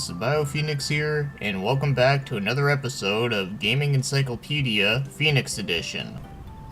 this is BioPhoenix here, and welcome back to another episode of Gaming Encyclopedia Phoenix Edition,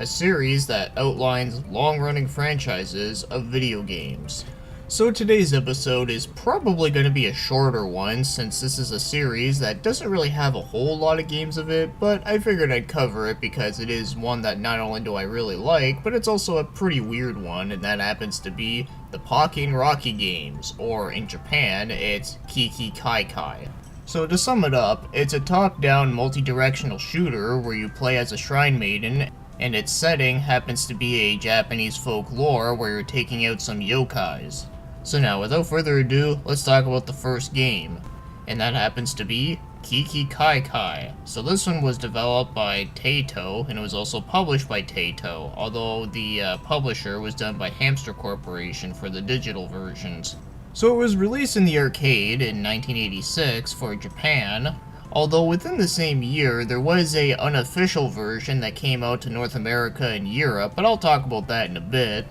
a series that outlines long-running franchises of video games. So today's episode is probably going to be a shorter one since this is a series that doesn't really have a whole lot of games of it, but I figured I'd cover it because it is one that not only do I really like, but it's also a pretty weird one, and that happens to be the Pocky and Rocky games, or in Japan, it's Kiki Kai Kai. So to sum it up, it's a top-down multi-directional shooter where you play as a shrine maiden, and its setting happens to be a Japanese folklore where you're taking out some yokais. So now, without further ado, let's talk about the first game, and that happens to be Kiki Kai Kai. So this one was developed by Taito, and it was also published by Taito, although the publisher was done by Hamster Corporation for the digital versions. So it was released in the arcade in 1986 for Japan, although within the same year there was a unofficial version that came out to North America and Europe, but I'll talk about that in a bit.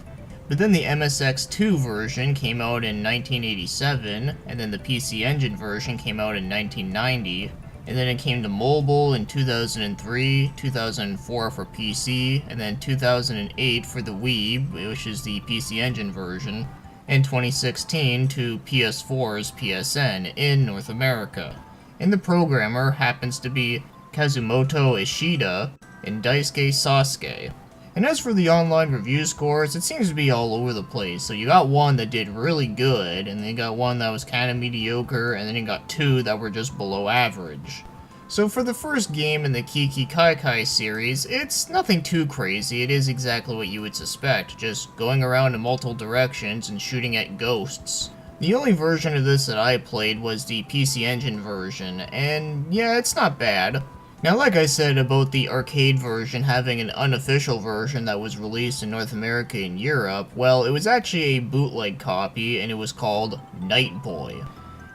But then the MSX2 version came out in 1987, and then the PC Engine version came out in 1990, and then it came to mobile in 2003, 2004 for PC, and then 2008 for the Wii, which is the PC Engine version, and 2016 to PS4's PSN in North America. And the programmer happens to be Kazumoto Ishida and Daisuke Sasuke. And as for the online review scores, it seems to be all over the place. So you got one that did really good, and then you got one that was kind of mediocre, and then you got two that were just below average. So for the first game in the Kiki Kai Kai series, it's nothing too crazy. It is exactly what you would suspect, just going around in multiple directions and shooting at ghosts. The only version of this that I played was the PC Engine version, and yeah, it's not bad. Now, like I said about the arcade version having an unofficial version that was released in North America and Europe, well, it was actually a bootleg copy, and it was called Night Boy.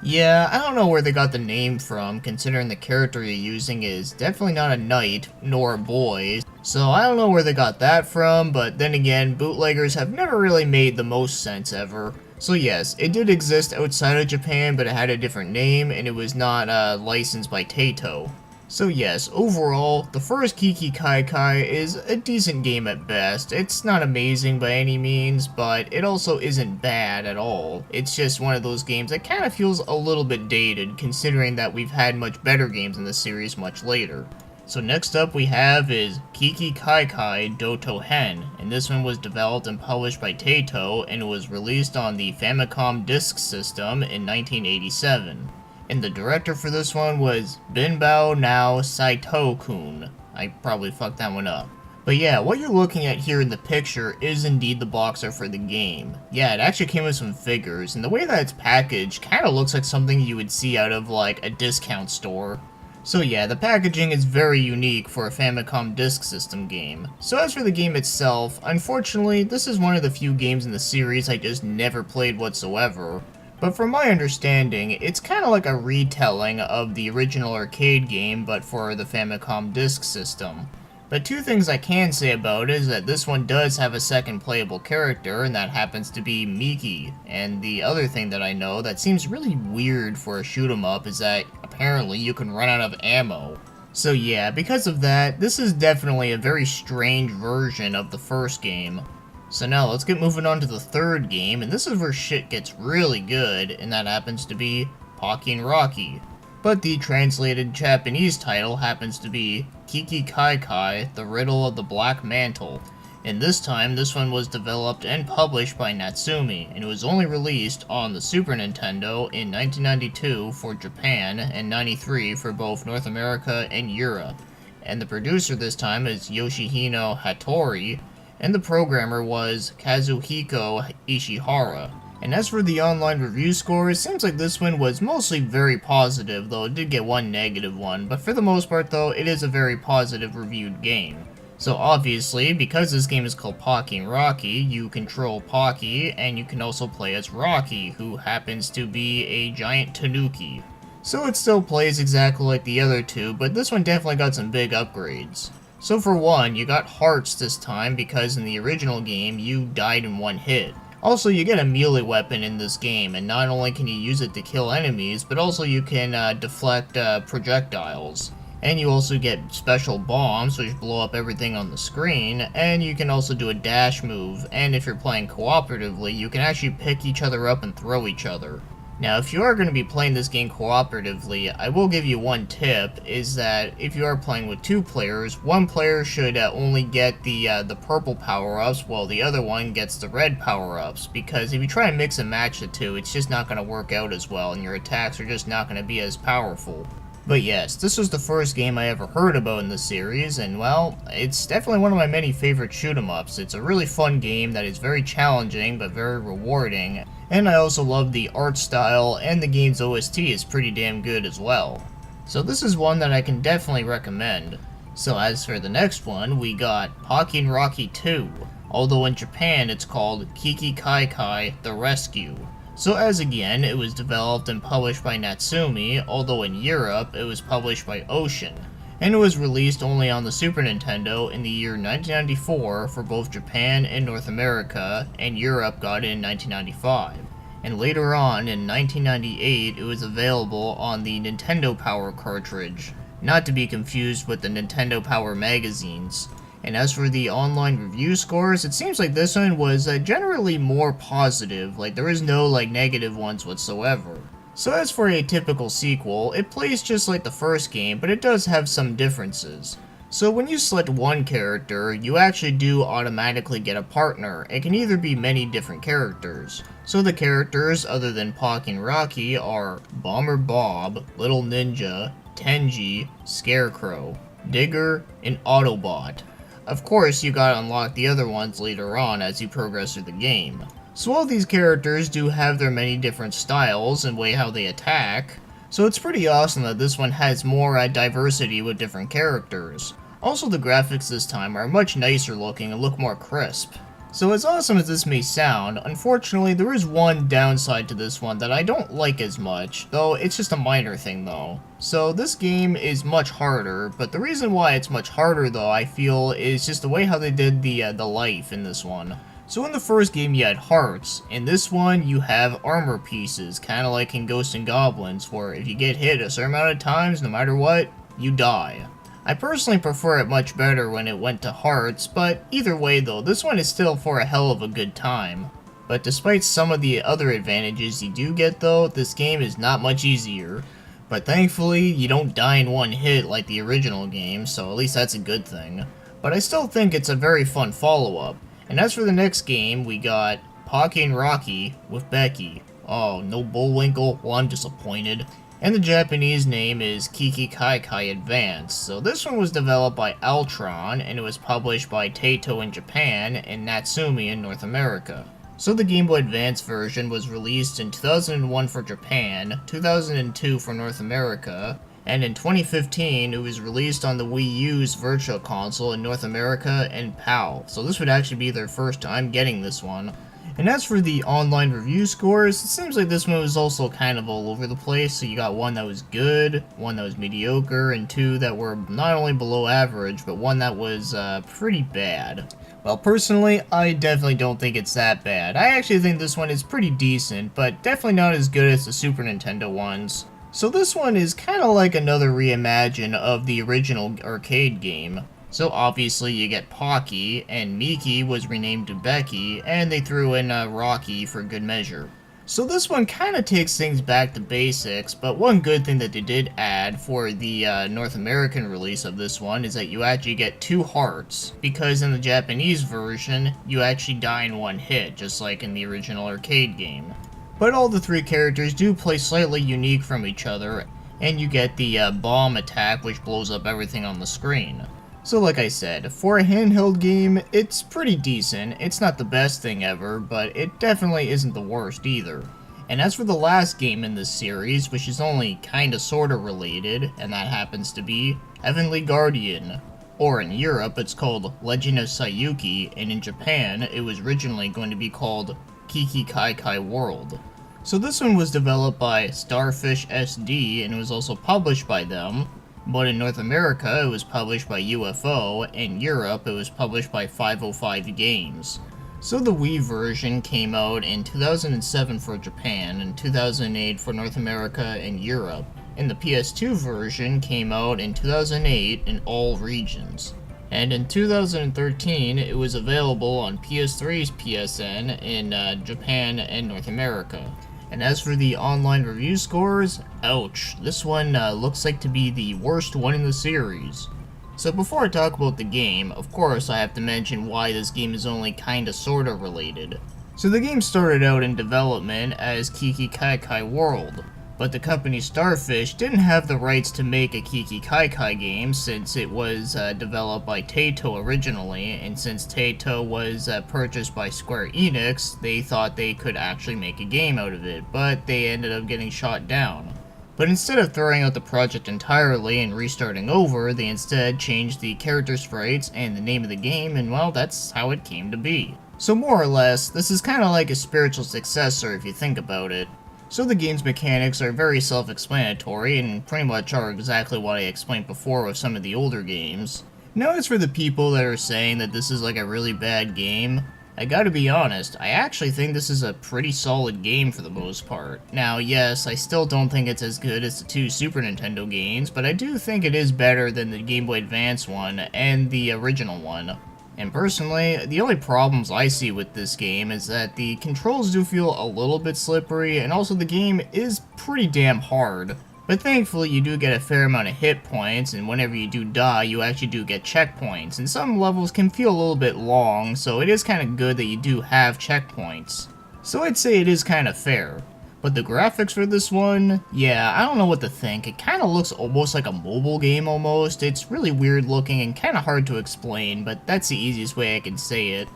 Yeah, I don't know where they got the name from, considering the character you're using is definitely not a knight, nor a boy, so I don't know where they got that from, but then again, bootleggers have never really made the most sense ever. So yes, it did exist outside of Japan, but it had a different name, and it was not licensed by Taito. So yes, overall, the first Kiki Kai Kai is a decent game at best. It's not amazing by any means, but it also isn't bad at all. It's just one of those games that kind of feels a little bit dated, considering that we've had much better games in the series much later. So next up we have is Kiki Kai Kai Doto Hen, and this one was developed and published by Taito, and it was released on the Famicom Disk System in 1987. And the director for this one was Binbao Nao Saito-kun. I probably fucked that one up. But yeah, what you're looking at here in the picture is indeed the box art for the game. Yeah, it actually came with some figures, and the way that it's packaged kinda looks like something you would see out of like a discount store. So yeah, the packaging is very unique for a Famicom Disk System game. So as for the game itself, unfortunately, this is one of the few games in the series I just never played whatsoever. But from my understanding, it's kinda like a retelling of the original arcade game, but for the Famicom Disk System. But two things I can say about it is that this one does have a second playable character, and that happens to be Miki. And the other thing that I know that seems really weird for a shoot 'em up is that apparently you can run out of ammo. So yeah, because of that, this is definitely a very strange version of the first game. So now let's get moving on to the third game, and this is where shit gets really good, and that happens to be Pocky and Rocky. But the translated Japanese title happens to be Kiki Kai Kai, The Riddle of the Black Mantle. And this time, this one was developed and published by Natsumi, and it was only released on the Super Nintendo in 1992 for Japan and 93 for both North America and Europe. And the producer this time is Yoshihino Hattori, and the programmer was Kazuhiko Ishihara. And as for the online review score, it seems like this one was mostly very positive, though it did get one negative one, but for the most part though, it is a very positive reviewed game. So obviously, because this game is called Pocky and Rocky, you control Pocky, and you can also play as Rocky, who happens to be a giant tanuki. So it still plays exactly like the other two, but this one definitely got some big upgrades. So for one, you got hearts this time because in the original game, you died in one hit. Also, you get a melee weapon in this game, and not only can you use it to kill enemies, but also you can deflect projectiles. And you also get special bombs, which blow up everything on the screen, and you can also do a dash move, and if you're playing cooperatively, you can actually pick each other up and throw each other. Now, if you are going to be playing this game cooperatively, I will give you one tip, is that if you are playing with two players, one player should only get the purple power-ups, while the other one gets the red power-ups, because if you try and mix and match the two, it's just not going to work out as well, and your attacks are just not going to be as powerful. But yes, this was the first game I ever heard about in the series, and well, it's definitely one of my many favorite shoot-'em-ups. It's a really fun game that is very challenging, but very rewarding, and I also love the art style, and the game's OST is pretty damn good as well. So this is one that I can definitely recommend. So as for the next one, we got Pocky and Rocky 2, although in Japan it's called Kiki Kai Kai The Rescue. So as again, it was developed and published by Natsumi, although in Europe it was published by Ocean, and it was released only on the Super Nintendo in the year 1994 for both Japan and North America, and Europe got it in 1995. And later on, in 1998, it was available on the Nintendo Power cartridge, not to be confused with the Nintendo Power magazines. And as for the online review scores, it seems like this one was generally more positive, like there is no negative ones whatsoever. So as for a typical sequel, it plays just like the first game, but it does have some differences. So when you select one character, you actually do automatically get a partner. It can either be many different characters. So the characters, other than Pocky and Rocky, are Bomber Bob, Little Ninja, Tenji, Scarecrow, Digger, and Autobot. Of course, you gotta unlock the other ones later on as you progress through the game. So all these characters do have their many different styles and way how they attack, so it's pretty awesome that this one has more diversity with different characters. Also, the graphics this time are much nicer looking and look more crisp. So as awesome as this may sound, unfortunately there is one downside to this one that I don't like as much, though it's just a minor thing though. So this game is much harder, but the reason why it's much harder though, I feel, is just the way how they did the life in this one. So in the first game you had hearts, in this one you have armor pieces, kinda like in Ghosts and Goblins, where if you get hit a certain amount of times, no matter what, you die. I personally prefer it much better when it went to hearts, but either way though, this one is still for a hell of a good time. But despite some of the other advantages you do get though, this game is not much easier. But thankfully, you don't die in one hit like the original game, so at least that's a good thing. But I still think it's a very fun follow-up. And as for the next game, we got Pocky and Rocky with Becky. Oh, no Bullwinkle? Well, I'm disappointed. And the Japanese name is Kiki Kai Kai Advance. So this one was developed by Altron, and it was published by Taito in Japan and Natsumi in North America. So the Game Boy Advance version was released in 2001 for Japan, 2002 for North America, and in 2015 it was released on the Wii U's Virtual Console in North America and PAL. So this would actually be their first time getting this one. And as for the online review scores, it seems like this one was also kind of all over the place. So you got one that was good, one that was mediocre, and two that were not only below average, but one that was pretty bad. Well, personally, I definitely don't think it's that bad. I actually think this one is pretty decent, but definitely not as good as the Super Nintendo ones. So this one is kind of like another reimagine of the original arcade game. So obviously you get Pocky, and Miki was renamed to Becky, and they threw in Rocky for good measure. So this one kind of takes things back to basics, but one good thing that they did add for the North American release of this one is that you actually get 2 hearts, because in the Japanese version, you actually die in one hit, just like in the original arcade game. But all the 3 characters do play slightly unique from each other, and you get the bomb attack which blows up everything on the screen. So like I said, for a handheld game, it's pretty decent. It's not the best thing ever, but it definitely isn't the worst either. And as for the last game in this series, which is only kinda sorta related, and that happens to be Heavenly Guardian. Or in Europe, it's called Legend of Sayuki, and in Japan, it was originally going to be called Kiki Kai Kai World. So this one was developed by Starfish SD, and it was also published by them. But in North America, it was published by UFO, and in Europe, it was published by 505 Games. So the Wii version came out in 2007 for Japan and 2008 for North America and Europe, and the PS2 version came out in 2008 in all regions. And in 2013, it was available on PS3's PSN in Japan and North America. And as for the online review scores, ouch, this one looks like to be the worst one in the series. So before I talk about the game, of course I have to mention why this game is only kinda sorta related. So the game started out in development as Kiki Kai Kai World, but the company Starfish didn't have the rights to make a Kiki Kai Kai game since it was developed by Taito originally, and since Taito was purchased by Square Enix, they thought they could actually make a game out of it, but they ended up getting shot down. But instead of throwing out the project entirely and restarting over, they instead changed the character sprites and the name of the game, and well, that's how it came to be. So more or less, this is kinda like a spiritual successor if you think about it. So the game's mechanics are very self-explanatory and pretty much are exactly what I explained before with some of the older games. Now as for the people that are saying that this is like a really bad game, I gotta be honest, I actually think this is a pretty solid game for the most part. Now yes, I still don't think it's as good as the two Super Nintendo games, but I do think it is better than the Game Boy Advance one and the original one. And personally, the only problems I see with this game is that the controls do feel a little bit slippery, and also the game is pretty damn hard. But thankfully you do get a fair amount of hit points, and whenever you do die, you actually do get checkpoints, and some levels can feel a little bit long, so it is kind of good that you do have checkpoints. So I'd say it is kind of fair. But the graphics for this one, yeah, I don't know what to think. It kind of looks almost like a mobile game almost. It's really weird looking and kind of hard to explain, but that's the easiest way I can say it.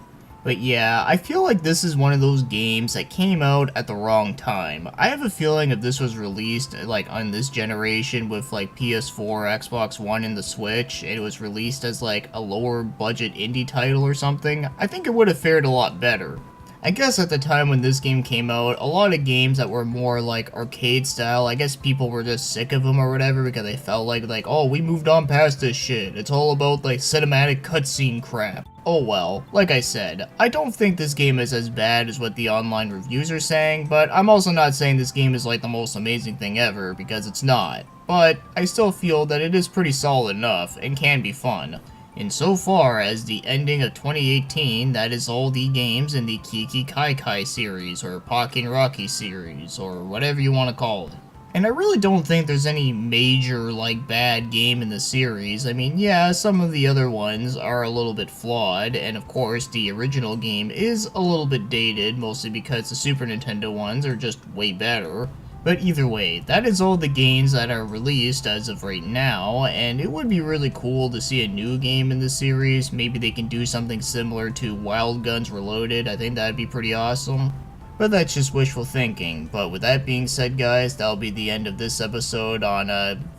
But yeah, I feel like this is one of those games that came out at the wrong time. I have a feeling if this was released like on this generation with like PS4, Xbox One, and the Switch, and it was released as like a lower budget indie title or something, I think it would have fared a lot better. I guess at the time when this game came out, a lot of games that were more like arcade style, I guess people were just sick of them or whatever because they felt like, oh, we moved on past this shit. It's all about like cinematic cutscene crap. Oh well, like I said, I don't think this game is as bad as what the online reviews are saying, but I'm also not saying this game is like the most amazing thing ever, because it's not. But I still feel that it is pretty solid enough and can be fun. Insofar as the ending of 2018, that is all the games in the Kiki Kai Kai series, or Pocky and Rocky series, or whatever you want to call it. And I really don't think there's any major, like, bad game in the series. I mean, yeah, some of the other ones are a little bit flawed, and of course, the original game is a little bit dated, mostly because the Super Nintendo ones are just way better. But either way, that is all the games that are released as of right now, and it would be really cool to see a new game in the series. Maybe they can do something similar to Wild Guns Reloaded. I think that'd be pretty awesome. But that's just wishful thinking. But with that being said, guys, that'll be the end of this episode on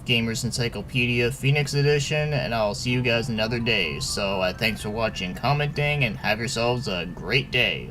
Gamers Encyclopedia Phoenix Edition, and I'll see you guys another day. So thanks for watching, commenting, and have yourselves a great day.